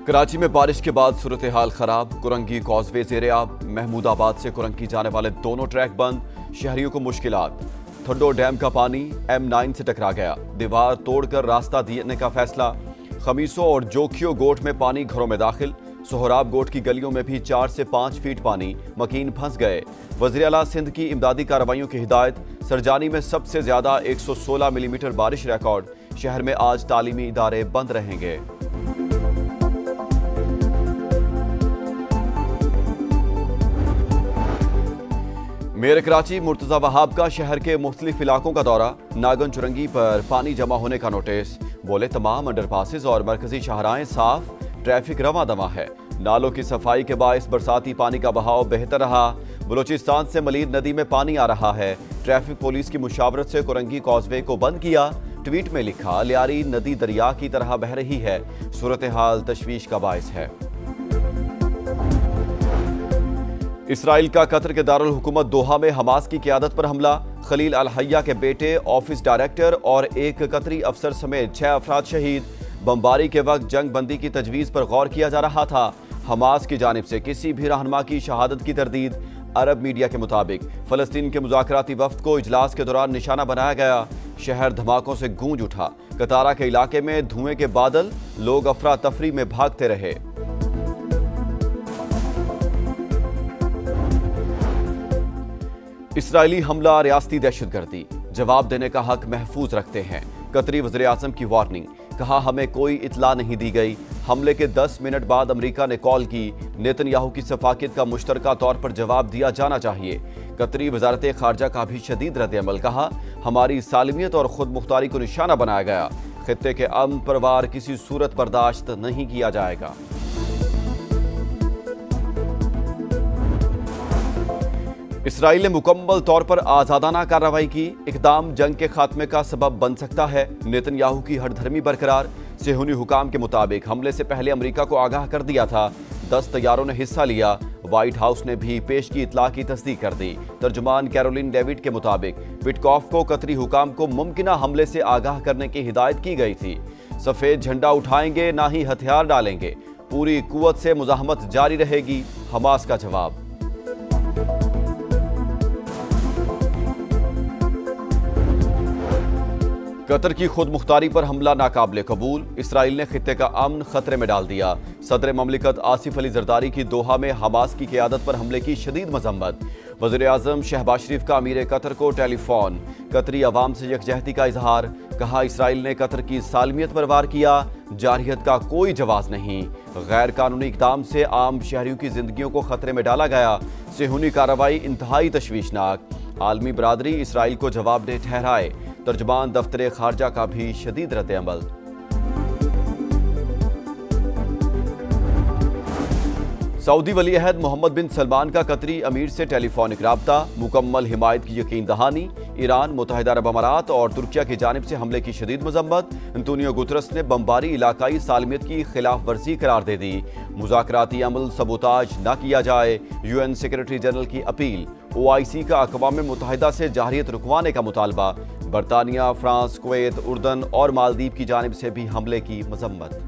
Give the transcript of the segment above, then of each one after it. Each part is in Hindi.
कराची में बारिश के बाद सूरत हाल खराब। कुरंगी कॉजवे ज़ेर-ए-आब। महमूदाबाद से कुरंगी जाने वाले दोनों ट्रैक बंद। शहरियों को मुश्किलात। थड्डो डैम का पानी M9 से टकरा गया। दीवार तोड़कर रास्ता देने का फैसला। खमीसों और जोखियो गोट में पानी घरों में दाखिल। सोहराब गोट की गलियों में भी 4 से 5 फीट पानी। मकीन फंस गए। वज़ीर आला सिंध की इमदादी कार्रवाइयों की हिदायत। सरजानी में सबसे ज्यादा 116 मिलीमीटर बारिश रिकॉर्ड। शहर में आज तालीमी इदारे बंद रहेंगे। मेयर कराची मुर्तजा वहाब का शहर के मुख्तलिफ इलाकों का दौरा। नागन चुरंगी पर पानी जमा होने का नोटिस। बोले तमाम अंडरपासेस और मरकजी शाहराएं साफ, ट्रैफिक रवा दवा है। नालों की सफाई के बायस बरसाती पानी का बहाव बेहतर रहा। बलूचिस्तान से मलीद नदी में पानी आ रहा है। ट्रैफिक पुलिस की मुशावरत से कुरंगी कॉजवे को बंद किया। ट्वीट में लिखा, लियारी नदी दरिया की तरह बह रही है। सूरत हाल तशवीश का बायस है। इसराइल का कतर के दारुल हुकूमत दोहा में हमास की क़यादत पर हमला। खलील अल हय्या के बेटे, ऑफिस डायरेक्टर और एक कतरी अफसर समेत 6 अफराद शहीद। बमबारी के वक्त जंग बंदी की तजवीज़ पर गौर किया जा रहा था। हमास की जानिब से किसी भी रहनुमा की शहादत की तरदीद। अरब मीडिया के मुताबिक फ़लस्तीन के मुज़ाकराती वफ्द को इजलास के दौरान निशाना बनाया गया। शहर धमाकों से गूंज उठा। कतारा के इलाके में धुएं के बादल। लोग अफरा तफरी में भागते रहे। इसराइली हमला रियासती दहशतगर्दी। जवाब देने का हक महफूज रखते हैं। कतरी वज़ीर आज़म की वार्निंग। कहा, हमें कोई इतला नहीं दी गई। हमले के 10 मिनट बाद अमेरिका ने कॉल की। नेतन्याहू की सफाकियत का मुश्तरका तौर पर जवाब दिया जाना चाहिए। कतरी वजारत खारजा का भी शदीद रद्द-ए-अमल। कहा, हमारी सालिमियत और खुद मुख्तारी को निशाना बनाया गया। खित्ते के अमन परवार किसी सूरत बर्दाश्त नहीं किया जाएगा। इसराइल ने मुकम्मल तौर पर आज़ादाना कार्रवाई की। इक़दाम जंग के खात्मे का सबब बन सकता है। नेतन्याहू की हठधर्मी बरकरार। सेहूनी हुकाम के मुताबिक हमले से पहले अमेरिका को आगाह कर दिया था। 10 तैयारों ने हिस्सा लिया। व्हाइट हाउस ने भी पेश की इतला की तस्दीक कर दी। तर्जुमान कैरोलिन डेविड के मुताबिक विटकॉफ को कतरी हुकाम को मुमकिना हमले से आगाह करने की हिदायत की गई थी। सफ़ेद झंडा उठाएंगे, ना ही हथियार डालेंगे। पूरी कुव्वत से मुज़ाहमत जारी रहेगी। हमास का जवाब। कतर की खुद मुख्तारी पर हमला नाकाबिले कबूल। इसराइल ने खित्ते का अमन खतरे में डाल दिया। सदर ममलिकत आसिफ अली जरदारी की दोहा में हमास की क़यादत पर हमले की शदीद मजम्मत। वज़ीर आज़म शहबाज शरीफ का अमीर कतर को टेलीफोन। कतरी अवाम से यकजहती का इजहार। कहा, इसराइल ने कतर की सालमियत पर वार किया। जारहियत का कोई जवाब नहीं। गैर कानूनी इक़दाम से आम शहरियों की जिंदगियों को खतरे में डाला गया। सेहूनी कार्रवाई इंतहाई तशवीशनाक। आलमी बरादरी इसराइल को जवाबदेह ठहराए। तर्जुमान दफ्तर खारजा का भी शदीद रद्द-ए-अमल। सऊदी वली अहद मोहम्मद बिन सलमान का कतरी अमीर से टेलीफोनिक राब्ता। मुकम्मल हिमायत की यकीन दहानी। ईरान, मुत्तहिदा अरब अमारात और तुर्किया की जानिब से हमले की शदीद मजम्मत। एंटोनियो गुतरस ने बमबारी इलाकाई सालमियत की खिलाफ वर्जी करार दे दी। मुज़ाकराती अमल सबूताज न किया जाए। UN सेक्रेटरी जनरल की अपील। OIC का अक़वाम मुत्तहिदा से जारहियत रुकवाने का मुतालबा। बरतानिया, फ्रांस, कुवैत, उर्दन और मालदीव की जानिब से भी हमले की मजम्मत।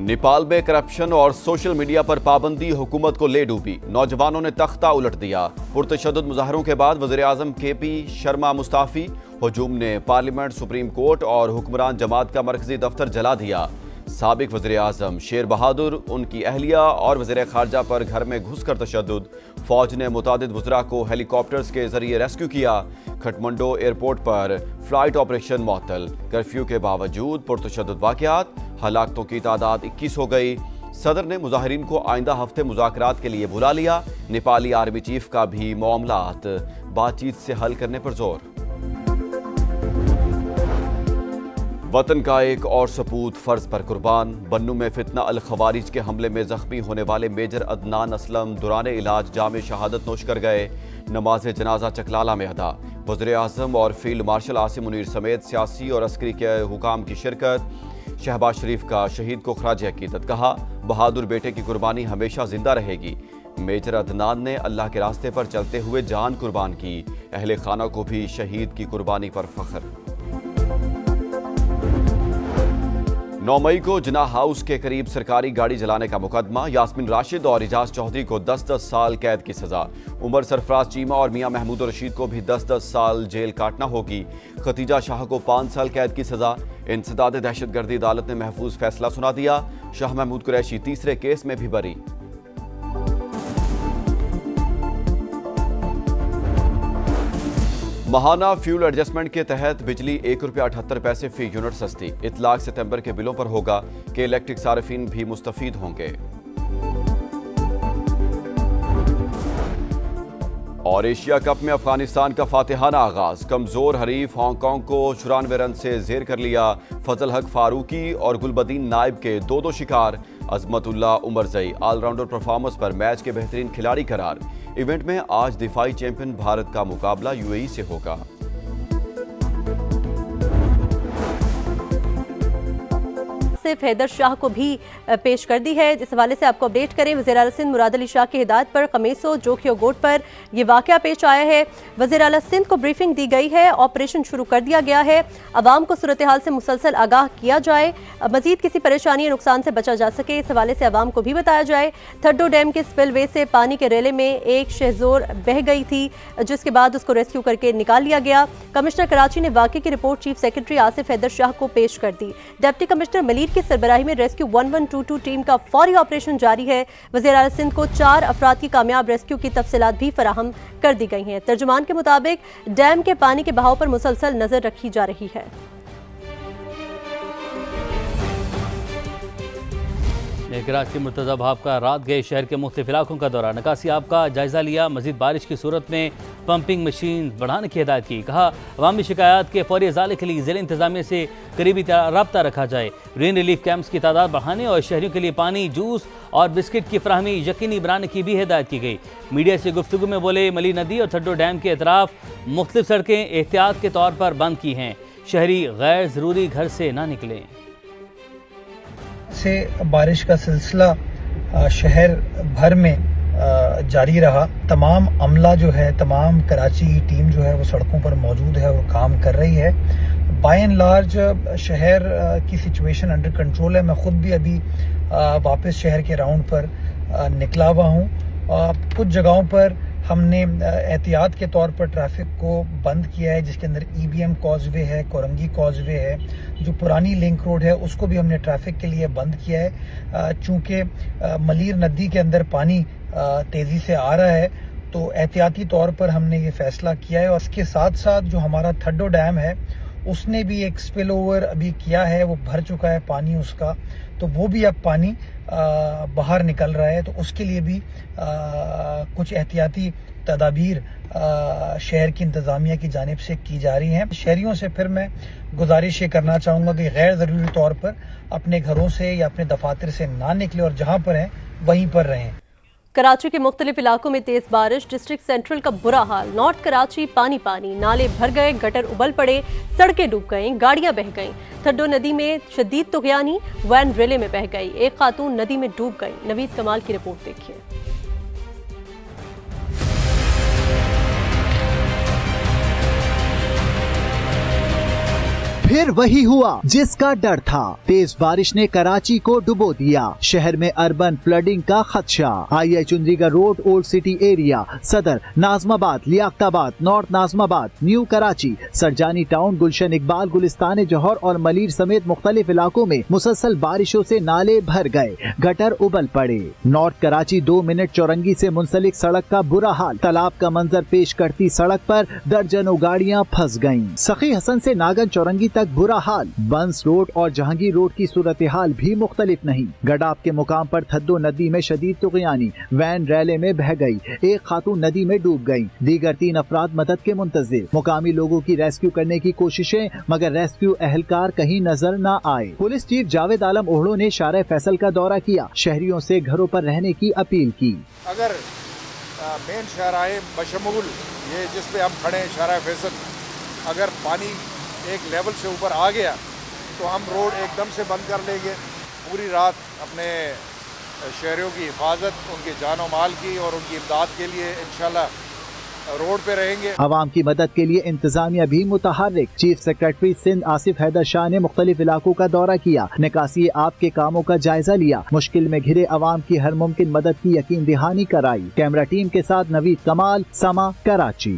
नेपाल में करप्शन और सोशल मीडिया पर पाबंदी हुकूमत को ले डूबी। नौजवानों ने तख्ता उलट दिया। पुरतशद्दुद मुजाहरों के बाद वज़ीर आज़म KP शर्मा मुस्ताफ़ी। हुजूम ने पार्लियामेंट, सुप्रीम कोर्ट और हुक्मरान जमात का मरकजी दफ्तर जला दिया। साबिक वज़ीर आज़म शेर बहादुर, उनकी अहलिया और वज़ीर खारजा पर घर में घुसकर तशद्दुद। फौज ने मुतादिद वज़रा को हेलीकॉप्टर्स के जरिए रेस्क्यू किया। खटमंडो एयरपोर्ट पर फ्लाइट ऑपरेशन मुअत्तल। कर्फ्यू के बावजूद पुरतशद्दुद वाक़यात। हलाकतों की तादाद 21 हो गई। सदर ने मुजाहिरीन को आइंदा हफ्ते मुज़ाकरात के लिए बुला लिया। नेपाली आर्मी चीफ का भी मामलात बातचीत से हल करने पर जोर। वतन का एक और सपूत फर्ज पर कुर्बान। बन्नू में फितना अल खवारिज के हमले में जख्मी होने वाले मेजर अदनान असलम दौरान इलाज जामे शहादत नोश कर गए। नमाज जनाजा चकलाला में अदा। वज़ीर आज़म और फील्ड मार्शल आसिम मुनीर समेत सियासी और अस्करी के हुकाम की शिरकत। शहबाज शरीफ का शहीद को खराज अकीदत। कहा, बहादुर बेटे की कुर्बानी हमेशा जिंदा रहेगी। मेजर अदनान ने अल्लाह के रास्ते पर चलते हुए जान कुर्बान की। अहले खाना को भी शहीद की कुर्बानी पर फख्र। 9 मई को जिन्ना हाउस के करीब सरकारी गाड़ी जलाने का मुकदमा। यास्मीन राशिद और इजाज चौधरी को 10-10 साल कैद की सजा। उमर सरफराज चीमा और मियां महमूद रशीद को भी 10-10 साल जेल काटना होगी। खतीजा शाह को 5 साल कैद की सजा। इंसदाद दहशतगर्दी अदालत ने महफूज फैसला सुना दिया। शाह महमूद कुरैशी तीसरे केस में भी बरी। महाना फ्यूल एडजस्टमेंट के तहत बिजली ₹1.78 फी यूनिट सस्ती। इतलाक सितंबर के बिलों पर होगा कि इलेक्ट्रिक सार्फिन भी मुस्तफीद होंगे। और एशिया कप में अफगानिस्तान का फातिहाना आगाज। कमजोर हरीफ हांगकांग को 94 रन से जेर कर लिया। फजल हक फारूकी और गुलबदीन नाइब के 2-2 शिकार। अजमतुल्लाह उमरजई ऑलराउंडर परफॉर्मेंस पर मैच के बेहतरीन खिलाड़ी करार। इवेंट में आज दिफाई चैंपियन भारत का मुकाबला यूएई से होगा। सिर्फ हैदर शाह को भी पेश कर दी है। इस हवाले से आपको अपडेट करें। वज़ीर आला सिंध मुराद अली शाह की हिदायत पर कमेसो जोखियो गोट पर यह वाक़या पेश आया है। वज़ीर आला सिंध को ब्रीफिंग दी गई है। ऑपरेशन शुरू कर दिया गया है। अवाम को सूरत हाल से मुसलसल आगाह किया जाए, मजीद किसी परेशानी या नुकसान से बचा जा सके, इस हवाले से अवाम को भी बताया जाए। थड्डो डैम के स्पिलवे से पानी के रेले में एक शहजोर बह गई थी, जिसके बाद उसको रेस्क्यू करके निकाल लिया गया। कमिश्नर कराची ने वाक़े की report chief secretary Asif Haider Shah को पेश कर दी। डिप्टी कमिश्नर मलीर की सरबराही में रेस्क्यू 1122 टीम का फौरी ऑपरेशन जारी है। वज़ीर आला सिंध को 4 अफराद की कामयाब रेस्क्यू की तफसीलात भी फराहम कर दी गई हैं। तर्जुमान के मुताबिक डैम के पानी के बहाव पर मुसलसल नजर रखी जा रही है। कराची मुर्तज़ा भाब का रात गए शहर के मुख्तलिफ इलाकों का दौरा। निकासी आप का जायजा लिया। मजीद बारिश की सूरत में पंपिंग मशीन बढ़ाने की हिदायत की। कहा अवामी शिकायत के फौरी इजाले के लिए ज़िला इंतजामिया से करीबी रब्ता रखा जाए। रेन रिलीफ कैंप्स की तादाद बढ़ाने और शहरियों के लिए पानी, जूस और बिस्किट की फराहमी यकीनी बनाने की भी हिदायत की गई। मीडिया से गुफ्तगू में बोले मली नदी और थड्डो डैम के अतराफ मुख्तलिफ सड़कें एहतियात के तौर पर बंद की हैं। शहरी गैर ज़रूरी घर से ना निकलें। से बारिश का सिलसिला शहर भर में जारी रहा। तमाम अमला जो है, तमाम कराची टीम जो है वो सड़कों पर मौजूद है और काम कर रही है। बाय एंड लार्ज शहर की सिचुएशन अंडर कंट्रोल है। मैं खुद भी अभी वापस शहर के राउंड पर निकला हुआ हूँ। कुछ जगहों पर हमने एहतियात के तौर पर ट्रैफिक को बंद किया है, जिसके अंदर EBM कॉजवे है, कोरंगी कॉजवे है। जो पुरानी लिंक रोड है उसको भी हमने ट्रैफिक के लिए बंद किया है। चूंकि मलीर नदी के अंदर पानी तेजी से आ रहा है तो एहतियाती तौर पर हमने ये फैसला किया है। और इसके साथ साथ जो हमारा थड्डो डैम है उसने भी एक स्पिल ओवर अभी किया है, वो भर चुका है पानी उसका, तो वो भी अब पानी बाहर निकल रहा है। तो उसके लिए भी कुछ एहतियाती तदाबीर शहर की इंतजामिया की जानिब से की जा रही हैं। शहरियों से फिर मैं गुजारिश ये करना चाहूँगा कि गैर ज़रूरी तौर पर अपने घरों से या अपने दफातर से ना निकले और जहाँ पर हैं वहीं पर रहें। कराची के मुख्तलिफ इलाकों में तेज बारिश। डिस्ट्रिक्ट सेंट्रल का बुरा हाल। नॉर्थ कराची पानी पानी, नाले भर गए, गटर उबल पड़े, सड़कें डूब गईं, गाड़ियां बह गईं। थड्डो नदी में शदीद तुग़यानी, वैन रेले में बह गई, एक खातून नदी में डूब गई। नवीद कमाल की रिपोर्ट देखिए। फिर वही हुआ जिसका डर था। तेज बारिश ने कराची को डुबो दिया। शहर में अर्बन फ्लडिंग का खदशा। I Chundrigar road, old city area, Saddar, Nazimabad, Liaquatabad, north Nazimabad, new Karachi, Surjani town, Gulshan Iqbal, Gulistan Jauhar और मलीर समेत मुख्तलिफ इलाकों में मुसलसल बारिशों से नाले भर गए, गटर उबल पड़े। नॉर्थ कराची 2 मिनट चौरंगी से मुंसलिक सड़क का बुरा हाल। तालाब का मंजर पेश करती सड़क पर दर्जनों गाड़ियां फंस गयीं। सखी हसन से नागन चौरंगी तक बुरा हाल। बंस रोड और जहांगीर रोड की सूरत हाल भी मुख्तलिफ नहीं। गडाब के मुकाम पर थड्डो नदी में शदीद तुग़यानी, वैन रैले में बह गई, एक खातून नदी में डूब गई। दीगर 3 अफराद मदद के मुंतजिर। मुकामी लोगों की रेस्क्यू करने की कोशिशें, मगर रेस्क्यू एहलकार कहीं नजर न आए। पुलिस चीफ जावेद आलम ओहड़ो ने शारा फैसल का दौरा किया, शहरियों से घरों पर रहने की अपील की। अगर मेन शाहराए बशमूल ये जिस पे हम खड़े हैं शारा फैसल, अगर पानी एक लेवल से ऊपर आ गया तो हम रोड एकदम से बंद कर लेंगे। पूरी रात अपने शहरियों की हिफाजत, उनके जान और माल की और उनकी इमदाद के लिए इंशाल्लाह रोड पे रहेंगे। आवाम की मदद के लिए इंतजामिया भी मुतहर्रिक। चीफ सेक्रेटरी सिंध आसिफ हैदर शाह ने मुख्तलिफ इलाकों का दौरा किया, निकासी आप के कामों का जायजा लिया, मुश्किल में घिरे आवाम की हर मुमकिन मदद की यकीन दहानी कराई। कैमरा टीम के साथ नवीद कमाल, समा, कराची।